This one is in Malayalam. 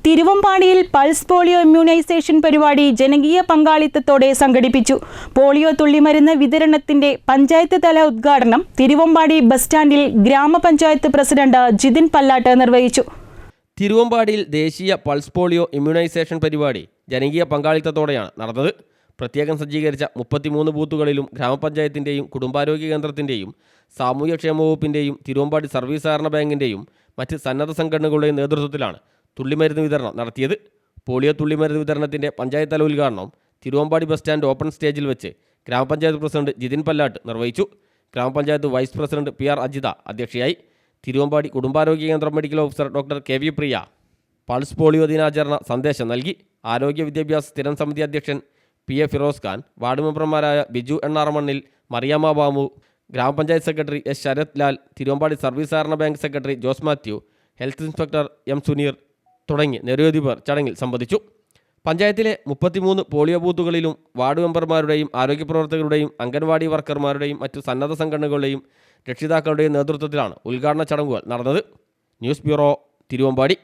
തിരുവമ്പാടിയിൽ പൾസ് പോളിയോ ഇമ്മ്യൂണൈസേഷൻ പരിപാടി ജനകീയ പങ്കാളിത്തത്തോടെ സംഘടിപ്പിച്ചു. പോളിയോ തുള്ളിമരുന്ന് വിതരണത്തിന്റെ പഞ്ചായത്ത് തല ഉദ്ഘാടനം തിരുവമ്പാടി ബസ് സ്റ്റാൻഡിൽ ഗ്രാമപഞ്ചായത്ത് പ്രസിഡന്റ് ജിതിൻ പല്ലാട്ട് നിർവഹിച്ചു. തിരുവമ്പാടിയിൽ ദേശീയ പൾസ് പോളിയോ ഇമ്മ്യൂണൈസേഷൻ പരിപാടി ജനകീയ പങ്കാളിത്തത്തോടെയാണ് നടന്നത്. പ്രത്യേകം സജ്ജീകരിച്ച 33 ബൂത്തുകളിലും ഗ്രാമപഞ്ചായത്തിൻ്റെയും കുടുംബാരോഗ്യ കേന്ദ്രത്തിൻ്റെയും സാമൂഹ്യക്ഷേമ വകുപ്പിൻ്റെയും തിരുവമ്പാടി സർവീസ് സഹകരണ ബാങ്കിൻ്റെയും മറ്റ് സന്നദ്ധ സംഘടനകളുടെയും നേതൃത്വത്തിലാണ് തുള്ളിമരുന്ന് വിതരണം നടത്തിയത്. പോളിയോ തുള്ളിമരുന്ന് വിതരണത്തിൻ്റെ പഞ്ചായത്ത് തല ഉദ്ഘാടനം തിരുവമ്പാടി ബസ് സ്റ്റാൻഡ് ഓപ്പൺ സ്റ്റേജിൽ വെച്ച് ഗ്രാമപഞ്ചായത്ത് പ്രസിഡന്റ് ജിതിൻ പല്ലാട്ട് നിർവഹിച്ചു. ഗ്രാമപഞ്ചായത്ത് വൈസ് പ്രസിഡന്റ് PR അജിത അധ്യക്ഷയായി. തിരുവമ്പാടി കുടുംബാരോഗ്യ കേന്ദ്രം മെഡിക്കൽ ഓഫീസർ ഡോക്ടർ KV പ്രിയ പൾസ് പോളിയോ ദിനാചരണ സന്ദേശം നൽകി. ആരോഗ്യ വിദ്യാഭ്യാസ സ്ഥിരം സമിതി അധ്യക്ഷൻ PA ഫിറോസ് ഖാൻ, വാർഡ് മെമ്പർമാരായ Biju എണ്ണാറമണ്ണിൽ, Mariyamma Bamu, gramapanchayat secretary S Sarath Lal, Thiruvambady service സഹകരണ bank secretary Jose Mathew, health inspector M Suneer തുടങ്ങി നിരവധി പേർ ചടങ്ങിൽ സംബന്ധിച്ചു. പഞ്ചായത്തിലെ 33 പോളിയോ ബൂത്തുകളിലും വാർഡ് മെമ്പർമാരുടെയും ആരോഗ്യപ്രവർത്തകരുടെയും അംഗൻവാടി വർക്കർമാരുടെയും മറ്റു സന്നദ്ധ സംഘടനകളുടെയും രക്ഷിതാക്കളുടെയും നേതൃത്വത്തിലാണ് ഉദ്ഘാടന ചടങ്ങുകൾ നടന്നത്. News bureau, Thiruvambady.